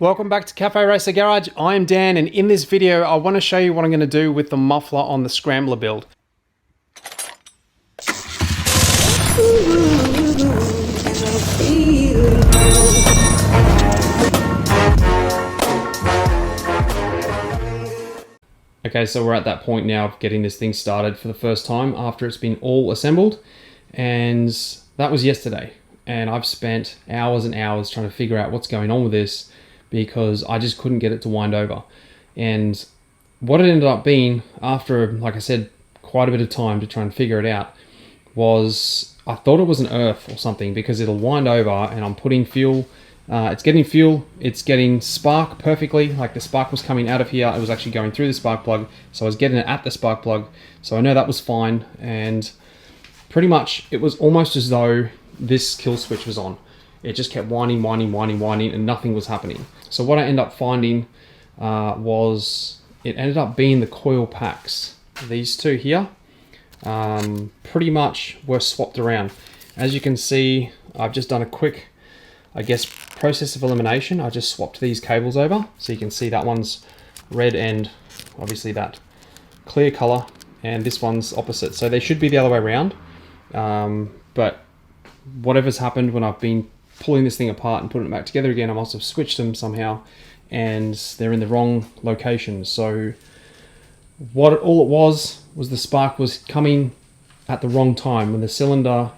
Welcome back to Cafe Racer Garage. I'm Dan, and in this video I want to show you what I'm going to do with the muffler on the Scrambler build. Okay, so we're at that point now of getting this thing started for the first time after it's been all assembled, and that was yesterday. And I've spent hours and hours trying to figure out what's going on with this, because I just couldn't get it to wind over. And what it ended up being, after, like I said, quite a bit of time to try and figure it out, was I thought it was an earth or something, because it'll wind over and I'm putting fuel, it's getting fuel, it's getting spark perfectly, like the spark was coming out of here, it was actually going through the spark plug, so I was getting it at the spark plug, so I know that was fine. And pretty much it was almost as though this kill switch was on. It just kept whining, and nothing was happening. So what I ended up finding was it ended up being the coil packs. These two here pretty much were swapped around. As you can see, I've just done a quick, I guess, process of elimination. I just swapped these cables over. So you can see that one's red and obviously that clear color, and this one's opposite. So they should be the other way around. But whatever's happened when I've been pulling this thing apart and putting it back together again, I must have switched them somehow and they're in the wrong location. So all it was the spark was coming at the wrong time. When the cylinder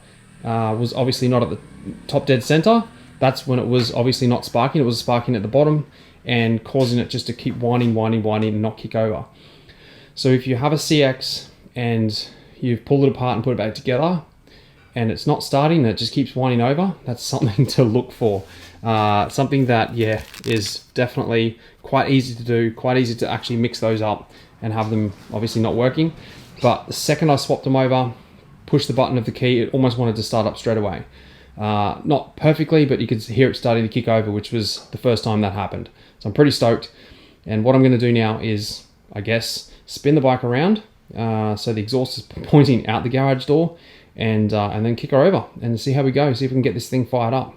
was obviously not at the top dead center, that's when it was obviously not sparking. It was sparking at the bottom and causing it just to keep whining and not kick over. So if you have a CX and you've pulled it apart and put it back together and it's not starting, it just keeps whining over, that's something to look for. Something that, yeah, is definitely quite easy to do, quite easy to actually mix those up and have them obviously not working. But the second I swapped them over, pushed the button of the key, it almost wanted to start up straight away. Not perfectly, but you could hear it starting to kick over, which was the first time that happened. So I'm pretty stoked. And what I'm going to do now is, I guess, spin the bike around so the exhaust is pointing out the garage door, and then kick her over and see how we go, see if we can get this thing fired up.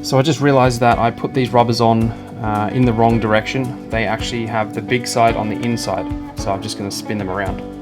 So I just realized that I put these rubbers on in the wrong direction. They actually have the big side on the inside. So I'm just going to spin them around.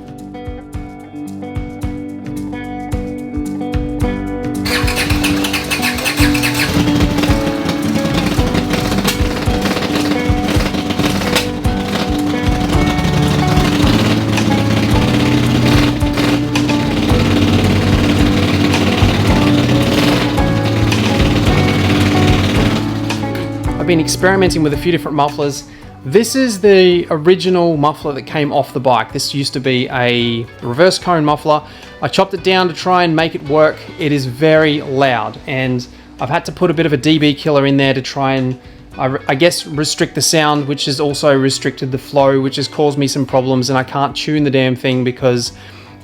I've been experimenting with a few different mufflers. This is the original muffler that came off the bike. This used to be a reverse cone muffler. I chopped it down to try and make it work. It is very loud, and I've had to put a bit of a dB killer in there to try and, I guess, restrict the sound, which has also restricted the flow, which has caused me some problems, and I can't tune the damn thing because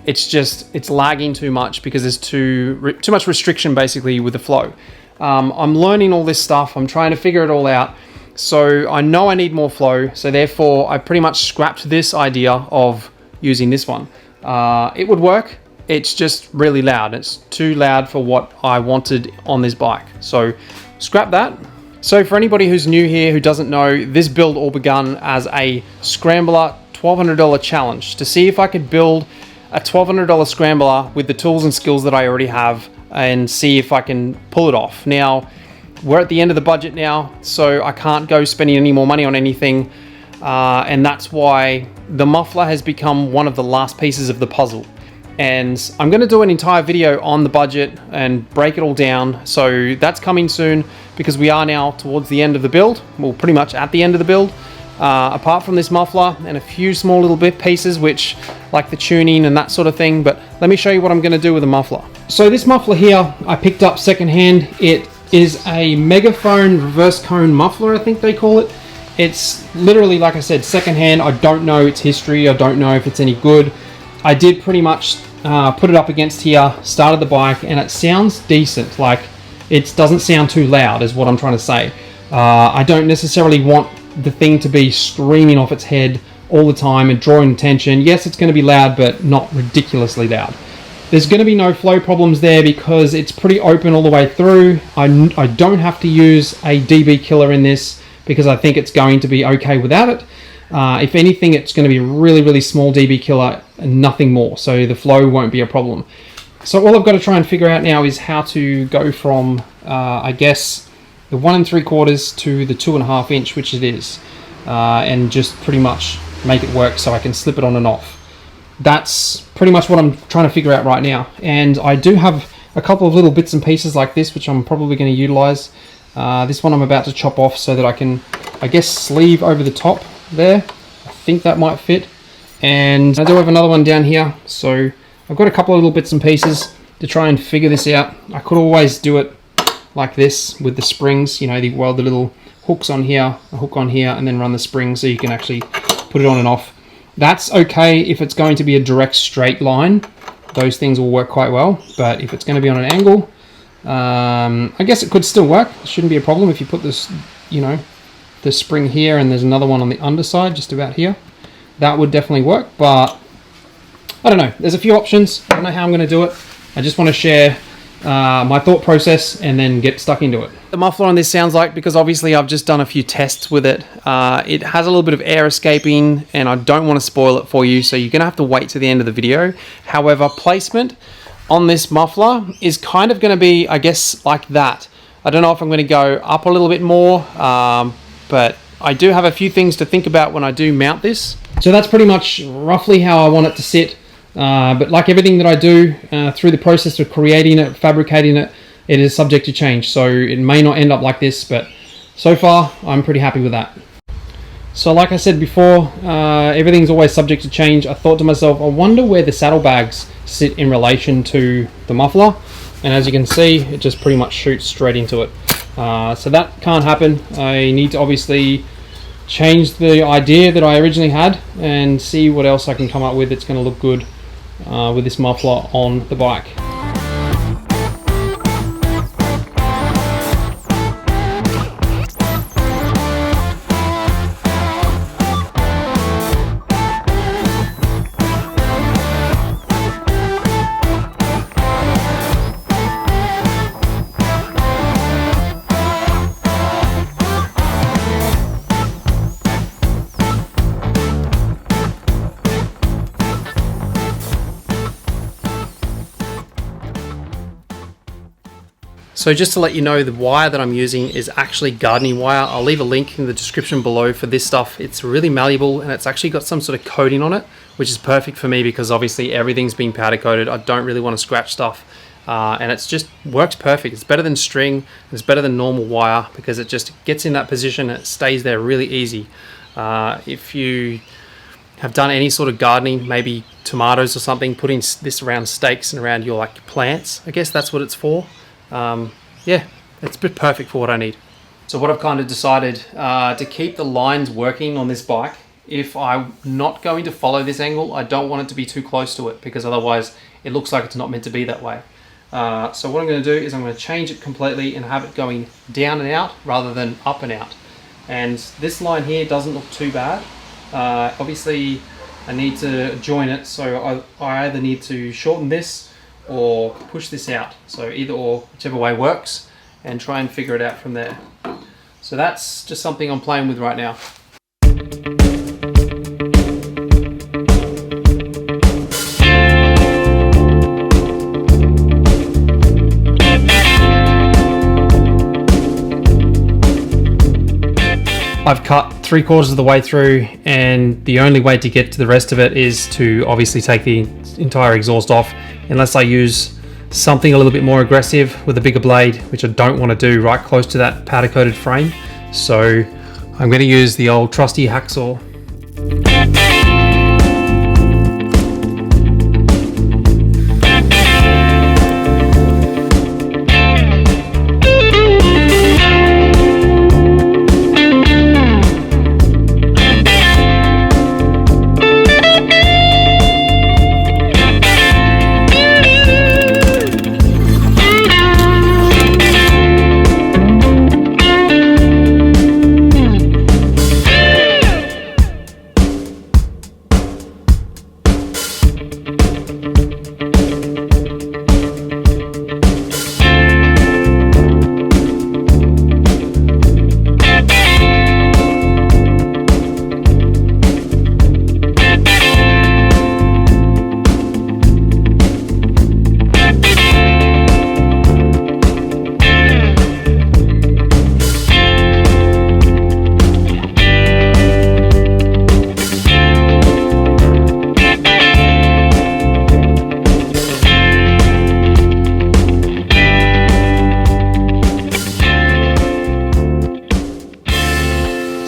it's lagging too much, because there's too much restriction basically with the flow. I'm learning all this stuff. I'm trying to figure it all out. So I know I need more flow. So therefore I pretty much scrapped this idea of using this one. It would work. It's just really loud. It's too loud for what I wanted on this bike. So scrap that, So for anybody who's new here who doesn't know, this build all begun as a Scrambler $1,200 challenge to see if I could build a $1,200 Scrambler with the tools and skills that I already have and see if I can pull it off. Now, we're at the end of the budget now, so I can't go spending any more money on anything, and that's why the muffler has become one of the last pieces of the puzzle. And I'm going to do an entire video on the budget and break it all down, so that's coming soon because we are now towards the end of the build. Well, pretty much at the end of the build. Apart from this muffler and a few small little bit pieces, which like the tuning and that sort of thing, but let me show you what I'm going to do with the muffler. So this muffler here I picked up secondhand. It is a megaphone reverse cone muffler, I think they call it. It's literally, like I said, secondhand. I don't know its history. I don't know if it's any good. I did pretty much put it up against here, started the bike, and it sounds decent. Like, it doesn't sound too loud is what I'm trying to say. I don't necessarily want the thing to be screaming off its head all the time and drawing attention. Yes, it's going to be loud, but not ridiculously loud. There's going to be no flow problems there because it's pretty open all the way through. I don't have to use a dB killer in this because I think it's going to be okay without it. If anything, it's going to be a really, really small dB killer and nothing more, so the flow won't be a problem. So all I've got to try and figure out now is how to go from, I guess, the 1 3/4 to the 2.5 inch, which it is, and just pretty much make it work so I can slip it on and off. That's pretty much what I'm trying to figure out right now. And I do have a couple of little bits and pieces like this, which I'm probably going to utilize. This one I'm about to chop off so that I can, I guess, sleeve over the top there. I think that might fit. And I do have another one down here, so I've got a couple of little bits and pieces to try and figure this out. I could always do it like this with the springs, you know, weld the little hooks on here, a hook on here, and then run the spring so you can actually put it on and off. That's okay if it's going to be a direct straight line. Those things will work quite well, but if it's going to be on an angle, I guess it could still work. It shouldn't be a problem if you put this, you know, the spring here and there's another one on the underside just about here. That would definitely work, but I don't know. There's a few options. I don't know how I'm going to do it. I just want to share my thought process and then get stuck into it. The muffler on this sounds like, because obviously I've just done a few tests with it, it has a little bit of air escaping and I don't want to spoil it for you, so you're gonna have to wait to the end of the video. However, placement on this muffler is kind of going to be, I guess, like that. I don't know if I'm going to go up a little bit more, but I do have a few things to think about when I do mount this. So that's pretty much roughly how I want it to sit. But like everything that I do through the process of creating it, fabricating it, it is subject to change. So it may not end up like this, but so far I'm pretty happy with that. So like I said before, everything's always subject to change. I thought to myself, I wonder where the saddlebags sit in relation to the muffler. And as you can see, it just pretty much shoots straight into it. So that can't happen. I need to obviously change the idea that I originally had and see what else I can come up with that's going to look good with this muffler on the bike. So just to let you know, the wire that I'm using is actually gardening wire. I'll leave a link in the description below for this stuff. It's really malleable and it's actually got some sort of coating on it, which is perfect for me because obviously everything's been powder coated. I don't really want to scratch stuff. And it's just works perfect. It's better than string, it's better than normal wire because it just gets in that position and it stays there really easy. If you have done any sort of gardening, maybe tomatoes or something, putting this around stakes and around your like plants, I guess that's what it's for. Yeah, it's perfect for what I need. So what I've kind of decided to keep the lines working on this bike, if I'm not going to follow this angle, I don't want it to be too close to it because otherwise it looks like it's not meant to be that way. So what I'm going to do is I'm going to change it completely and have it going down and out rather than up and out. And this line here doesn't look too bad. Obviously I need to join it, so I either need to shorten this or push this out, so either or, whichever way works, and try and figure it out from there. So that's just something I'm playing with right now. I've cut 3/4 of the way through, and the only way to get to the rest of it is to obviously take the entire exhaust off, unless I use something a little bit more aggressive with a bigger blade, which I don't want to do right close to that powder coated frame. So I'm going to use the old trusty hacksaw.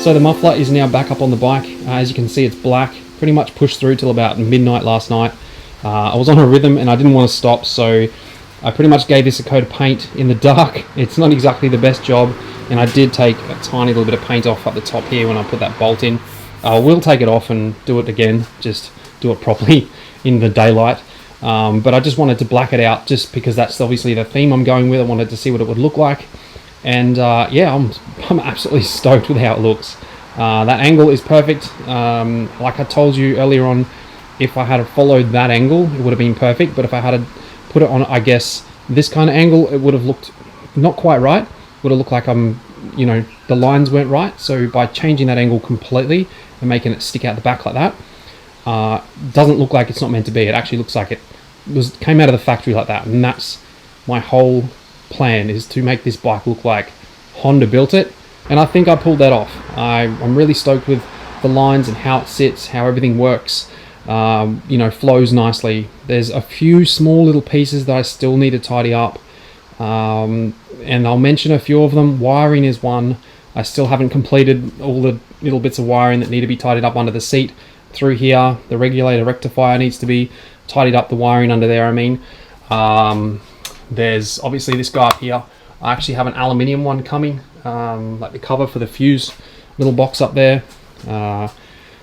So the muffler is now back up on the bike. As you can see, it's black, pretty much pushed through till about midnight last night. I was on a rhythm and I didn't want to stop, so I pretty much gave this a coat of paint in the dark. It's not exactly the best job, and I did take a tiny little bit of paint off at the top here when I put that bolt in. I will take it off and do it again, just do it properly in the daylight. But I just wanted to black it out just because that's obviously the theme I'm going with. I wanted to see what it would look like. And yeah, I'm absolutely stoked with how it looks. That angle is perfect. Like I told you earlier on, if I had followed that angle, it would have been perfect. But if I had put it on, I guess, this kind of angle, it would have looked not quite right. Would have looked like you know, the lines weren't right. So by changing that angle completely and making it stick out the back like that, doesn't look like it's not meant to be. It actually looks like it came out of the factory like that. And that's my whole plan, is to make this bike look like Honda built it, and I think I pulled that off. I'm really stoked with the lines and how it sits, how everything works, you know, flows nicely. There's a few small little pieces that I still need to tidy up, and I'll mention a few of them. Wiring is one. I still haven't completed all the little bits of wiring that need to be tidied up under the seat through here. The regulator rectifier needs to be tidied up, the wiring under there, I mean. There's obviously this guy up here. I actually have an aluminium one coming, like the cover for the fuse little box up there. I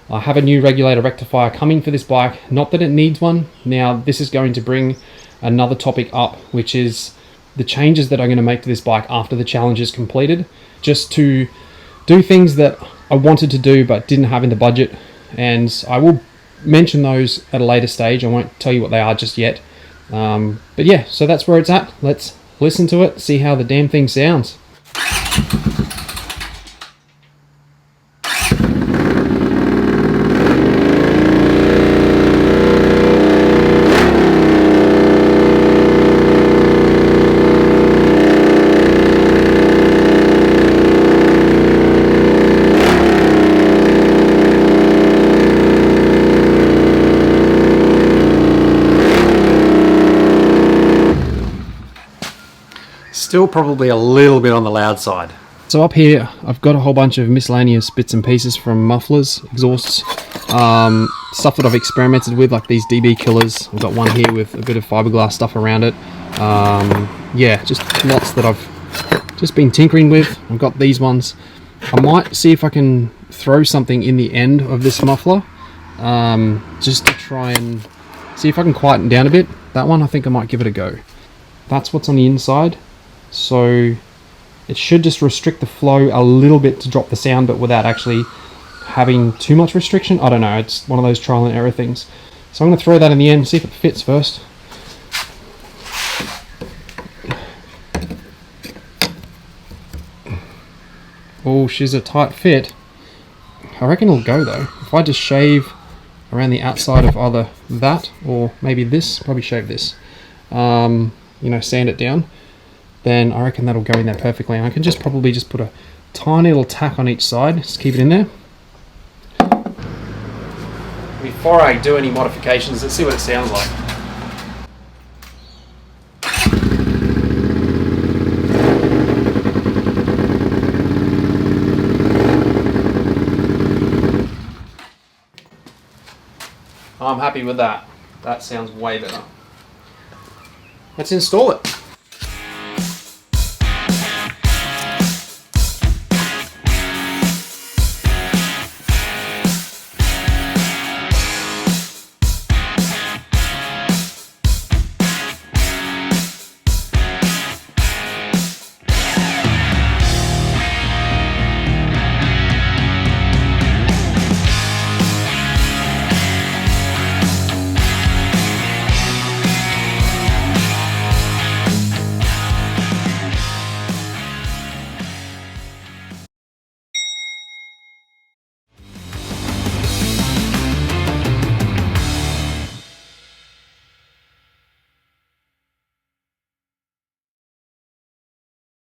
have a new regulator rectifier coming for this bike. Not that it needs one. Now this is going to bring another topic up, which is the changes that I'm going to make to this bike after the challenge is completed, just to do things that I wanted to do but didn't have in the budget. And I will mention those at a later stage. I won't tell you what they are just yet. But yeah, so that's where it's at. Let's listen to it, see how the damn thing sounds. Still probably a little bit on the loud side. So up here, I've got a whole bunch of miscellaneous bits and pieces from mufflers, exhausts, stuff that I've experimented with, like these DB killers. I've got one here with a bit of fiberglass stuff around it. Yeah, just lots that I've just been tinkering with. I've got these ones. I might see if I can throw something in the end of this muffler, just to try and see if I can quieten down a bit. That one, I think I might give it a go. That's what's on the inside. So it should just restrict the flow a little bit to drop the sound, but without actually having too much restriction. I don't know, it's one of those trial and error things. So I'm going to throw that in the end, see if it fits first. Oh, she's a tight fit. I reckon it'll go though. If I just shave around the outside of either that or maybe this, probably shave this, you know, sand it down, then I reckon that'll go in there perfectly. And I can just probably just put a tiny little tack on each side, just keep it in there. Before I do any modifications, let's see what it sounds like. I'm happy with that. That sounds way better. Let's install it.